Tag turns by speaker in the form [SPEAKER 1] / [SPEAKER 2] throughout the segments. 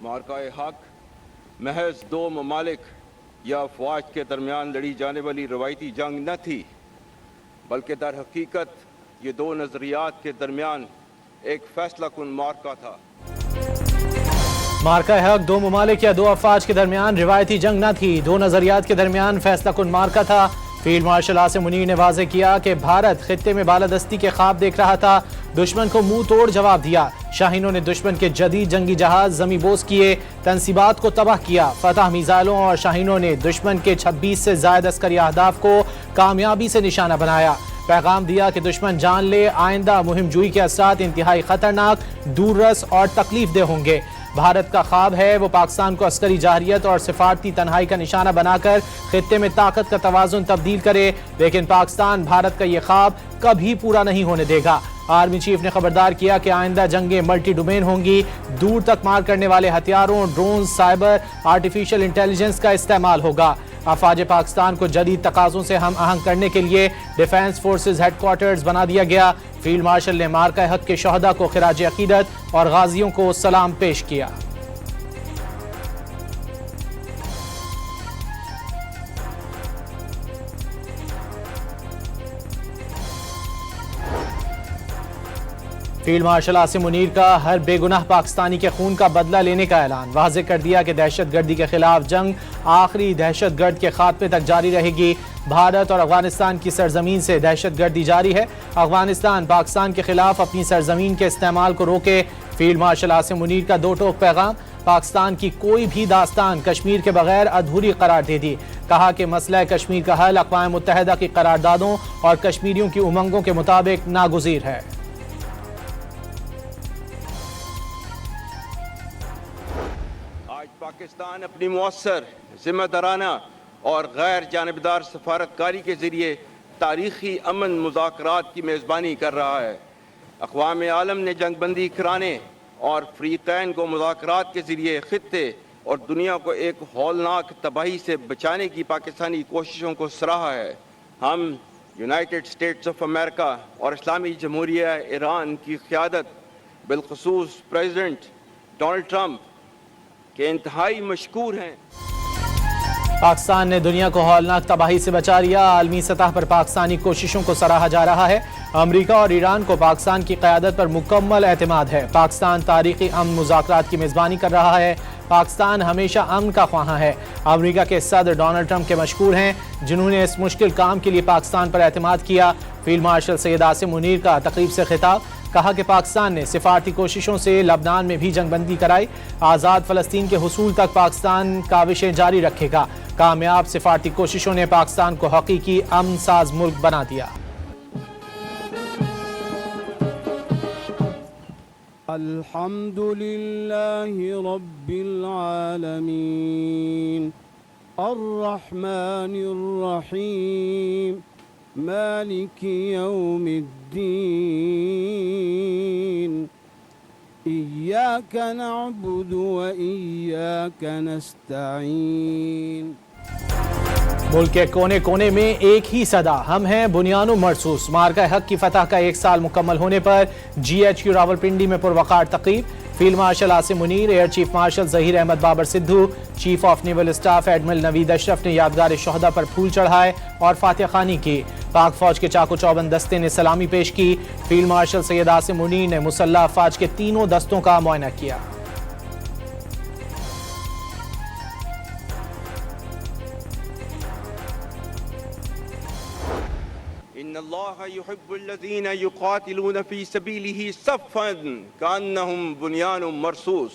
[SPEAKER 1] معرکہ حق محض دو ممالک یا افواج کے درمیان لڑی جانے والی روایتی جنگ نہ تھی، بلکہ در حقیقت یہ دو نظریات کے درمیان ایک فیصلہ کن معرکہ تھا۔
[SPEAKER 2] معرکہ حق دو ممالک یا دو افواج کے درمیان روایتی جنگ نہ تھی، دو نظریات کے درمیان فیصلہ کن معرکہ تھا۔ فیلڈ مارشل عاصم منیر نے واضح کیا کہ بھارت خطے میں بالادستی کے خواب دیکھ رہا تھا، دشمن کو منہ توڑ جواب دیا۔ شاہینوں نے دشمن کے جدید جنگی جہاز زمیں بوس کیے، تنصیبات کو تباہ کیا۔ فتح میزائلوں اور شاہینوں نے دشمن کے 26 سے زائد عسکری اہداف کو کامیابی سے نشانہ بنایا۔ پیغام دیا کہ دشمن جان لے آئندہ مہم جوئی کے اثرات انتہائی خطرناک، دور رس اور تکلیف دہ ہوں گے۔ بھارت کا خواب ہے وہ پاکستان کو عسکری جارحیت اور سفارتی تنہائی کا نشانہ بنا کر خطے میں طاقت کا توازن تبدیل کرے، لیکن پاکستان بھارت کا یہ خواب کبھی پورا نہیں ہونے دے گا۔ آرمی چیف نے خبردار کیا کہ آئندہ جنگیں ملٹی ڈومین ہوں گی، دور تک مار کرنے والے ہتھیاروں، ڈرون، سائبر، آرٹیفیشل انٹیلیجنس کا استعمال ہوگا۔ افواج پاکستان کو جدید تقاضوں سے ہم آہنگ کرنے کے لیے ڈیفنس فورسز ہیڈ کوارٹرز بنا دیا گیا۔ فیلڈ مارشل نے معرکہ حق کے شہداء کو خراج عقیدت اور غازیوں کو سلام پیش کیا۔ فیلڈ مارشل عاصم منیر کا ہر بے گناہ پاکستانی کے خون کا بدلہ لینے کا اعلان، واضح کر دیا کہ دہشت گردی کے خلاف جنگ آخری دہشت گرد کے خاتمے تک جاری رہے گی۔ بھارت اور افغانستان کی سرزمین سے دہشت گردی جاری ہے، افغانستان پاکستان کے خلاف اپنی سرزمین کے استعمال کو روکے۔ فیلڈ مارشل عاصم منیر کا دو ٹوک پیغام، پاکستان کی کوئی بھی داستان کشمیر کے بغیر ادھوری قرار دے دی، کہا کہ مسئلہ کشمیر کا حل اقوام متحدہ کی قراردادوں اور کشمیریوں کی امنگوں کے مطابق ناگزیر ہے۔
[SPEAKER 1] پاکستان اپنی مؤثر، ذمہ دارانہ اور غیر جانبدار سفارتکاری کے ذریعے تاریخی امن مذاکرات کی میزبانی کر رہا ہے۔ اقوام عالم نے جنگ بندی کرانے اور فریقین کو مذاکرات کے ذریعے خطے اور دنیا کو ایک ہولناک تباہی سے بچانے کی پاکستانی کوششوں کو سراہا ہے۔ ہم یونائٹڈ اسٹیٹس آف امریکہ اور اسلامی جمہوریہ ایران کی قیادت، بالخصوص پریزیڈنٹ ڈونلڈ ٹرمپ کہ انتہائی مشکور ہیں۔
[SPEAKER 2] پاکستان نے دنیا کو ہولناک تباہی سے بچا لیا، عالمی سطح پر پاکستانی کوششوں کو سراہا جا رہا ہے۔ امریکہ اور ایران کو پاکستان کی قیادت پر مکمل اعتماد ہے۔ پاکستان تاریخی امن مذاکرات کی میزبانی کر رہا ہے۔ پاکستان ہمیشہ امن کا خواہاں ہے۔ امریکہ کے صدر ڈونلڈ ٹرمپ کے مشکور ہیں جنہوں نے اس مشکل کام کے لیے پاکستان پر اعتماد کیا۔ فیلڈ مارشل سید عاصم منیر کا تقریب سے خطاب، کہا کہ پاکستان نے سفارتی کوششوں سے لبنان میں بھی جنگ بندی کرائی، آزاد فلسطین کے حصول تک پاکستان کاوشیں جاری رکھے گا۔ کامیاب سفارتی کوششوں نے پاکستان کو حقیقی امن ساز ملک بنا دیا۔
[SPEAKER 3] الحمد للہ رب العالمین الرحمن الرحیم مالک یوم الدین ایاک نعبد و ایاک نستعین۔
[SPEAKER 2] ملک کے کونے کونے میں ایک ہی صدا، ہم ہیں بنیانوں مرصوص۔ معرکہ حق کی فتح کا 1 سال مکمل ہونے پر GHQ راولپنڈی میں پروقار تقریب، field marshal Asim Munir, air chief marshal Zaheer Ahmed Babar Sidhu, chief of naval staff admiral Naveed Ashraf نے یادگار شہداء پر پھول چڑھائے اور فاتح خوانی کی۔ پاک فوج کے چاق و چوبند دستے نے سلامی پیش کی۔ فیلڈ مارشل سید عاصم منیر نے مسلح افواج کے تینوں دستوں کا معائنہ کیا۔
[SPEAKER 1] ان اللہ یحب الذین یقاتلون فی سبیلہ صفا کانہم بنیان مرصوص۔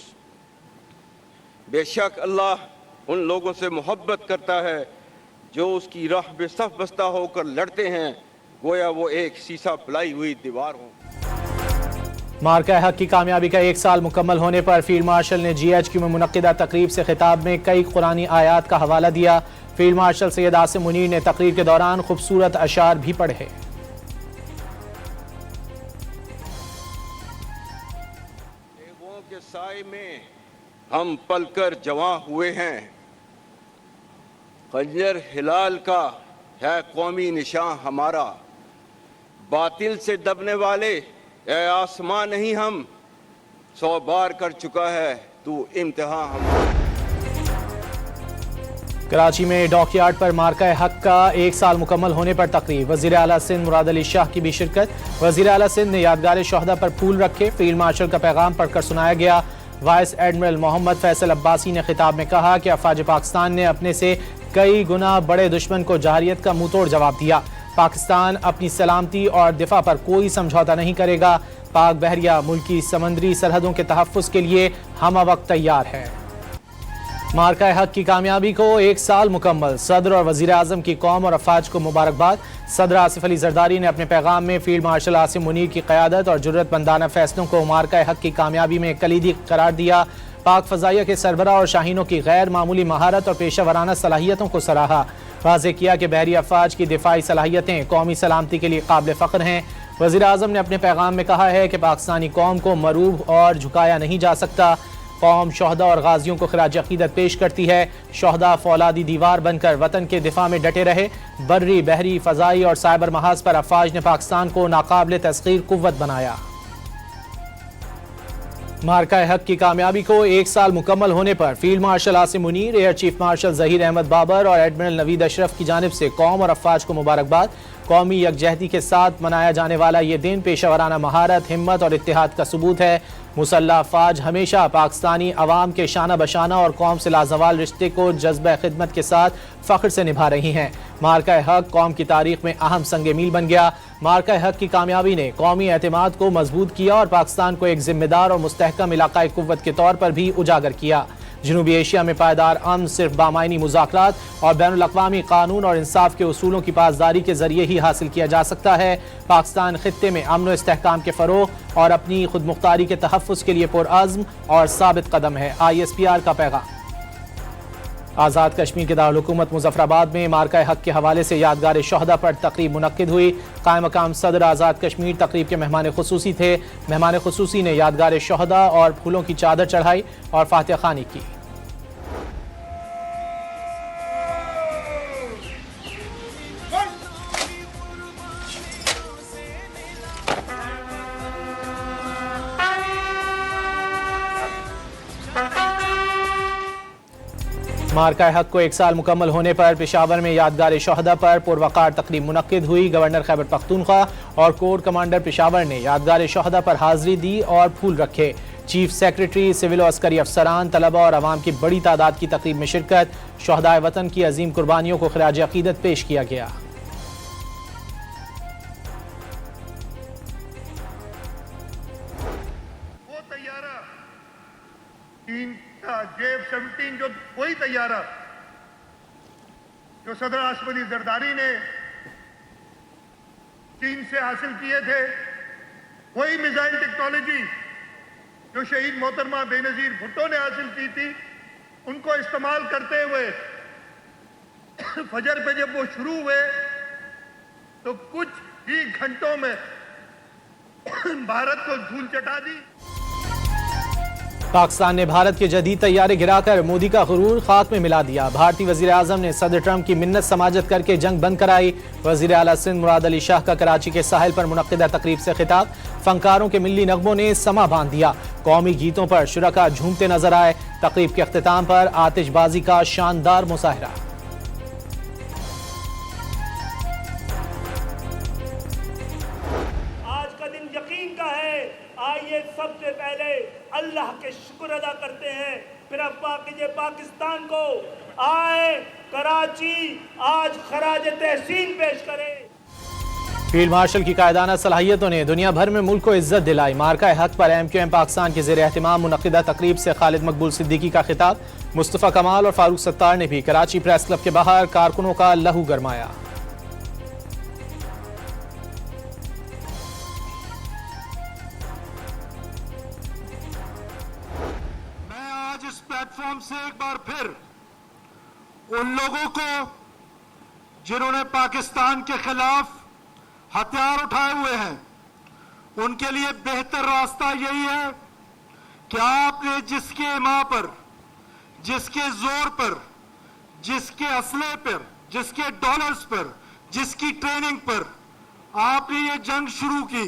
[SPEAKER 1] بے شک اللہ ان لوگوں سے محبت کرتا ہے جو اس کی راہ میں صف بستہ ہو کر لڑتے ہیں، گویا وہ ایک سیسا پلائی ہوئی دیوار ہو۔
[SPEAKER 2] معرکہ حق کی کامیابی کا 1 سال مکمل ہونے پر فیلڈ مارشل نے GHQ میں منعقدہ تقریب سے خطاب میں کئی قرآنی آیات کا حوالہ دیا۔ فیلڈ مارشل سید عاصم منیر نے تقریر کے دوران خوبصورت اشعار بھی پڑھے۔
[SPEAKER 1] دیووں کے سائے میں ہم پل کر جواں ہوئے ہیں، خنجر ہلال کا ہے قومی نشاں ہمارا، باطل سے دبنے والے اے آسمان نہیں ہم، 100 بار کر چکا ہے تو तो इम्तिहान हम
[SPEAKER 2] कराची में डॉकयार्ड पर मार्का हक का 1 साल मुकम्मल होने पर तकरीब। वज़ीर आला सिंध मुराद अली शाह की भी शिरकत। वज़ीर आला सिंध ने यादगार शोहदा पर फूल रखे। फील्ड मार्शल का पैगाम पढ़कर सुनाया गया। वाइस एडमिरल मोहम्मद फैसल अब्बासी ने खिताब में कहा कि अफवाज पाकिस्तान ने अपने से कई गुना बड़े दुश्मन को जहारियत का मुंह तोड़ जवाब दिया। पाकिस्तान अपनी सलामती और दिफा पर कोई समझौता नहीं करेगा। पाक बहरिया मुल्की समंदरी सरहदों के तहफ़्फ़ुज़ के लिए हम वक्त तैयार है। मार्का हक की कामयाबी को 1 साल मुकम्मल। सदर और वज़ीर आज़म की कौम और अफवाज को मुबारकबाद। सदर आसिफ अली जरदारी ने अपने पैगाम में फील्ड मार्शल आसिम मुनीर की क़यादत और जुर्रतमंदाना फैसलों को मार्का हक की कामयाबी में कलीदी करार दिया। पाक फ़ज़ाइया के सरबरा और शाहीनों की गैर मामूली महारत और पेशा वराना सलाहियतों को सराहा। वाज़ेह किया कि बहरी अफवाज की दिफाई सलाहियतें कौमी सलामती के लिए काबिल फ़ख्र हैं। वज़ीर आज़म ने अपने पैगाम में कहा है कि पाकिस्तानी कौम को मरूब और झुकाया नहीं जा सकता। कौम शोहदा और गाजियों को खिराज अक़ीदत पेश करती है। शोहदा फौलादी दीवार बनकर वतन के दिफा में डटे रहे। बर्री, बहरी, फ़ज़ाई और साइबर महाज पर अफवाज ने पाकिस्तान को नाकाबिल तस्ख़ीर कुव्वत बनाया। मार्का हक की कामयाबी को 1 साल मुकम्मल होने पर field marshal Asim Munir, air chief marshal Zaheer Ahmed Babar और एडमिरल नवीद अशरफ की जानिब से कौम और अफवाज को मुबारकबाद। कौमी यकजहती के साथ मनाया जाने वाला ये दिन पेशा वराना महारत, हिम्मत और इत्तेहाद का सबूत है। मुसल्लह अफवाज हमेशा पाकिस्तानी अवाम के शाना बशाना और कौम से लाजवाल रिश्ते को जज्बे खिदमत के साथ फ़ख्र से निभा रही हैं। मार्का हक कौम की तारीख में अहम संग मील बन गया। मार्का हक की कामयाबी ने कौमी एतमाद को मजबूत किया और पाकिस्तान को एक जिम्मेदार और मुस्तहकम इलाकाई कुव्वत के तौर पर भी उजागर किया। जनूबी एशिया में पायदार अमन सिर्फ बामायनी मुज़ाकरात और बैनुल अक़वामी कानून और इंसाफ के उसूलों की पासदारी के जरिए ही हासिल किया जा सकता है। पाकिस्तान खित्ते में अमन व इस्तेहकाम के फ़रोग़ और अपनी खुद मुख्तारी के तहफ़्फ़ुज़ के लिए पुरअज़्म और साबित कदम है। ISPR का पैगाम। आज़ाद कश्मीर के दारुल हुकूमत मुज़फ़्फ़राबाद में मार्का हक के हवाले से यादगार शोहदा पर तक़रीब मुनक्किद हुई। कायम मकाम सदर आज़ाद कश्मीर तक़रीब के मेहमान ख़ुसूसी थे। मेहमान ख़ुसूसी ने यादगार शोहदा और फूलों की चादर चढ़ाई और फातिहा ख़ानी की। मार्का हक को 1 साल मुकम्मल होने पर पेशावर में यादगार शोहदा पर पुरवकार तकरीब मुनक्किद हुई। गवर्नर खैबर पख्तूनख्वा और कोर कमांडर पेशावर ने यादगार शोहदा पर हाजिरी दी और फूल रखे। चीफ सेक्रेटरी, सिविल और अस्करी अफसरान, तलबा और अवाम की बड़ी तादाद की तकरीब में शिरकत। शोहदाए वतन की अजीम कुर्बानियों को खिराज अकीदत पेश किया गया।
[SPEAKER 4] J-17 जो वही तैयारा जो सदर आसिफ अली जरदारी ने चीन से हासिल किए थे, वही मिसाइल टेक्नोलॉजी जो शहीद मोहतरमा बेनजीर भुट्टो ने हासिल की थी, उनको इस्तेमाल करते हुए फजर पे जब वो शुरू हुए तो कुछ ही घंटों में भारत को धूल चटा दी।
[SPEAKER 2] पाकिस्तान ने भारत के जदीद तैयारे गिराकर मोदी का गुरूर खाक में मिला दिया। भारतीय वज़ीर आज़म ने सदर ट्रंप की मिन्नत समाजत करके जंग बंद कराई। वज़ीर आला सिंध मुराद अली शाह का कराची के साहिल पर मुनक्किदा तकरीब से खिताब। फनकारों के मिल्ली नगमों ने समा बांध दिया। कौमी गीतों पर शुरका झूमते नजर आए। तकरीब के अख्तिताम पर आतिशबाजी का शानदार मुसाहरा।
[SPEAKER 5] आज का दिन यकीन का है। आइए सबसे पहले अल्लाह के शुक्र अदा करते हैं, फिर पाकिस्तान को आए कराची आज खराज तहसीन पेश करे।
[SPEAKER 2] फील्ड मार्शल की कायदाना सलाहियतों ने दुनिया भर में मुल्क को इज्जत दिलाई। मार्का हक पर MQM पाकिस्तान के ज़ेर एहतिमाम मुनक्किदा तकरीब से खालिद मकबूल सिद्दीकी का खिताब। मुस्तफ़ा कमाल और फारूक सत्तार ने भी कराची प्रेस क्लब के बाहर कारकुनों का लहू गरमाया।
[SPEAKER 6] इस प्लेटफॉर्म से एक बार फिर उन लोगों को जिन्होंने पाकिस्तान के खिलाफ हथियार उठाए हुए हैं, उनके लिए बेहतर रास्ता यही है कि आपने जिसके इमा पर, जिसके जोर पर, जिसके असले पर, जिसके डॉलर्स पर, जिसकी ट्रेनिंग पर आपने ये जंग शुरू की,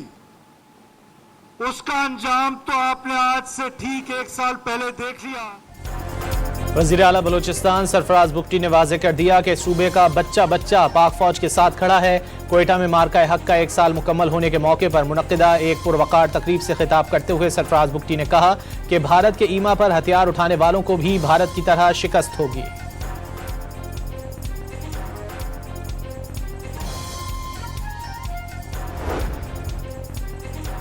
[SPEAKER 6] उसका अंजाम तो आपने आज से ठीक 1 साल पहले देख लिया।
[SPEAKER 2] वज़ीर आला बलूचिस्तान सरफराज बुगटी ने वाज़ेह कर दिया कि सूबे का बच्चा बच्चा पाक फौज के साथ खड़ा है। कोयटा में मार्का हक का 1 साल मुकम्मल होने के मौके पर मुनक्किदा एक पुरवकार तकरीब से खिताब करते हुए सरफराज बुगटी ने कहा कि भारत के ईमा पर हथियार उठाने वालों को भी भारत की तरह शिकस्त होगी।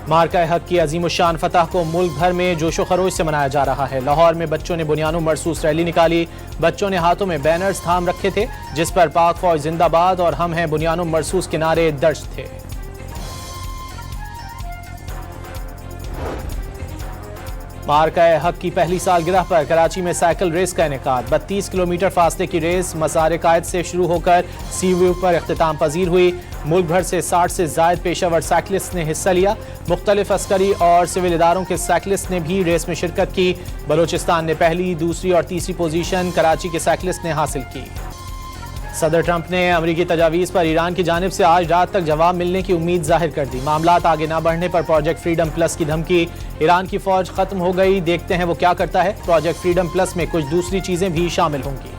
[SPEAKER 2] मार्का हक की अजीमुशान फतह को मुल्क भर में जोशो खरोश से मनाया जा रहा है। लाहौर में बच्चों ने बुनियानो मरसूस रैली निकाली। बच्चों ने हाथों में बैनर्स थाम रखे थे जिस पर पाक फौज जिंदाबाद और हम हैं बुनियानो मरसूस के नारे दर्ज थे। मार्का हक की पहली सालगिरह पर कराची में साइकिल रेस का इनेकाद। 32 किलोमीटर फासले की रेस मज़ार कायद से शुरू होकर सी व्यू पर इख्तिताम पजीर हुई। मुल्क भर से 60 से ज़ायद पेशावर साइकिलिस्ट ने हिस्सा लिया। मुख्तलिफ अस्करी और सिविल इदारों के साइकिलिस्ट ने भी रेस में शिरकत की। बलूचिस्तान ने पहली, दूसरी और तीसरी पोजीशन कराची के साइकिलिस्ट ने हासिल की। सदर ट्रंप ने अमरीकी तजावीज़ पर ईरान की जानिब से आज रात तक जवाब मिलने की उम्मीद जाहिर कर दी। मामलात आगे ना बढ़ने पर प्रोजेक्ट फ्रीडम प्लस की धमकी। ईरान की फौज खत्म हो गई, देखते हैं वो क्या करता है। प्रोजेक्ट फ्रीडम प्लस में कुछ दूसरी चीजें भी शामिल होंगी।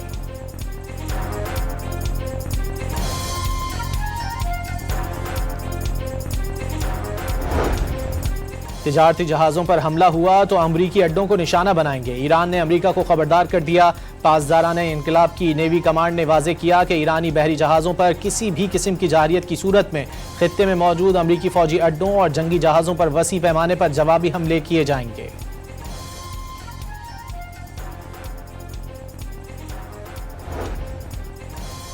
[SPEAKER 2] तिजारती जहाज़ों पर हमला हुआ तो अमरीकी अड्डों को निशाना बनाएंगे। ईरान ने अमरीका को खबरदार कर दिया। पासदाराना इनकलाब की नेवी कमांड ने वाज़ेह किया कि ईरानी बहरी जहाज़ों पर किसी भी किस्म की जारियत की सूरत में खित्ते में मौजूद अमरीकी फौजी अड्डों और जंगी जहाज़ों पर वसी पैमाने पर जवाबी हमले किए जाएंगे।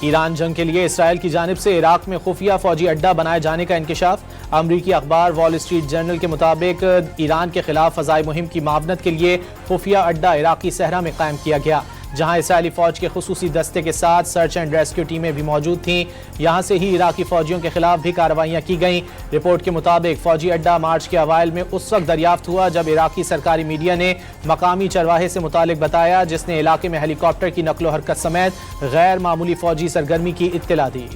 [SPEAKER 2] ईरान जंग के लिए इसराइल की जानिब से इराक में खुफिया फौजी अड्डा बनाए जाने का इंकशाफ। अमरीकी अखबार वॉल स्ट्रीट जर्नल के मुताबिक ईरान के खिलाफ फ़ज़ाई मुहिम की मावनत के लिए खुफिया अड्डा इराकी सहरा में कायम किया गया, जहां इसराइली फ़ौज के खुसूसी दस्ते के साथ सर्च एंड रेस्क्यू टीमें भी मौजूद थीं। यहां से ही इराकी फ़ौजियों के खिलाफ भी कार्रवाइयाँ की गईं। रिपोर्ट के मुताबिक फ़ौजी अड्डा मार्च के अवाइल में उस वक्त दरियाफ्त हुआ जब इराकी सरकारी मीडिया ने मकामी चरवाहे से मुतालिक बताया, जिसने इलाके में हेलीकॉप्टर की नकलो हरकत समेत गैर मामूली फ़ौजी सरगर्मी की इत्तला दी।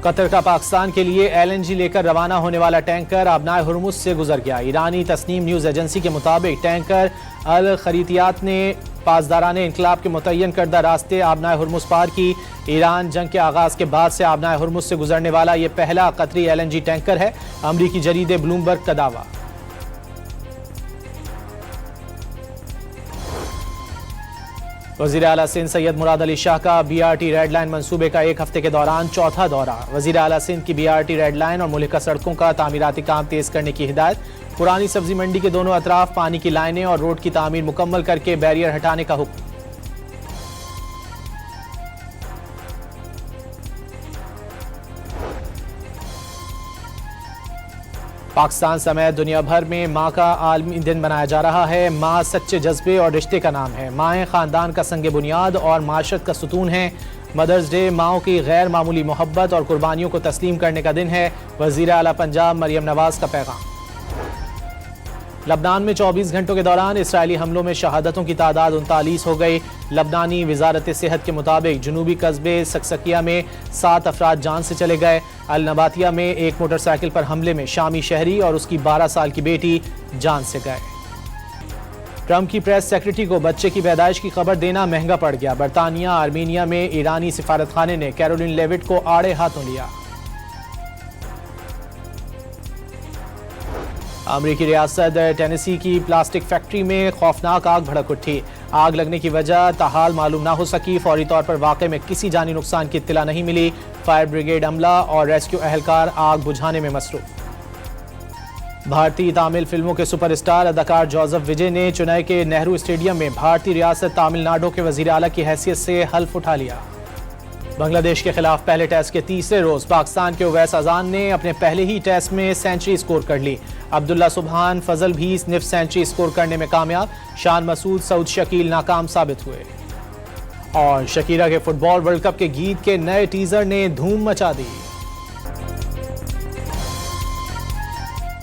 [SPEAKER 2] कतर का पाकिस्तान के लिए LNG लेकर रवाना होने वाला टैंकर आबनाए हुर्मुज़ से गुजर गया। ईरानी तस्नीम न्यूज़ एजेंसी के मुताबिक टैंकर अल खरीतियात ने पासदाराने इनकलाब के मुतय्यन करदा रास्ते आबनाए हुर्मुज़ पार की। ईरान जंग के आगाज़ के बाद से आबनाए हुर्मुज़ से गुजरने वाला ये पहला कतरी LNG टैंकर है। अमरीकी जरीदे ब्लूमबर्ग का दावा। वज़ीर आला सिंध सैयद मुराद अली शाह का BRT रेड लाइन मंसूबे का 1 हफ्ते के दौरान चौथा दौरा। वज़ीर आला सिंध की BRT रेड लाइन और मुल्का सड़कों का तामीराती काम तेज करने की हिदायत। पुरानी सब्जी मंडी के दोनों अतराफ पानी की लाइनें और रोड की तामीर मुकम्मल करके बैरियर हटाने का हुक्म। पाकिस्तान समेत दुनिया भर में माँ का आलमी दिन मनाया जा रहा है। माँ सच्चे जज्बे और रिश्ते का नाम है। माएँ ख़ानदान का संग बुनियाद और माशरत का सुतून है। मदर्स डे माओं की गैर मामूली मोहब्बत और कुर्बानियों को तस्लीम करने का दिन है। वज़ीर आला पंजाब मरियम नवाज का पैगाम। लबनान में 24 घंटों के दौरान इसराइली हमलों में शहादतों की तादाद 39 हो गई। लबनानी वजारत सेहत के मुताबिक जनूबी कस्बे सक्सकिया में 7 अफराद जान से चले गए। अल नबातिया में एक मोटरसाइकिल पर हमले में शामी शहरी और उसकी 12 साल की बेटी जान से गए। ट्रंप की प्रेस सेक्रेटरी को बच्चे की पैदाइश की खबर देना महंगा पड़ गया। बरतानिया आर्मीनिया में ईरानी सिफारतखाने ने कैरोलिन लेविट को आड़े हाथों लिया। अमरीकी रियासत टेनेसी की प्लास्टिक फैक्ट्री में खौफनाक आग भड़क उठी। आग लगने की वजह ताहाल मालूम ना हो सकी। फौरी तौर पर वाक़े में किसी जानी नुकसान की इत्तला नहीं मिली। फायर ब्रिगेड अमला और रेस्क्यू अहलकार आग बुझाने में मसरूफ। भारतीय तामिल फिल्मों के सुपरस्टार अदाकार जोसेफ विजय ने चेन्नई के नेहरू स्टेडियम में भारतीय रियासत तमिलनाडु के वजीर आला की हैसियत से हल्फ उठा लिया। बांग्लादेश के खिलाफ पहले टेस्ट के तीसरे रोज पाकिस्तान के उवैस अजान ने अपने पहले ही टेस्ट में सेंचुरी स्कोर कर ली। अब्दुल्ला सुबहान फजल भी स्निफ सेंचुरी स्कोर करने में कामयाब। शान मसूद सऊद शकील नाकाम साबित हुए। और शकीरा के फुटबॉल वर्ल्ड कप के गीत के नए टीजर ने धूम मचा दी।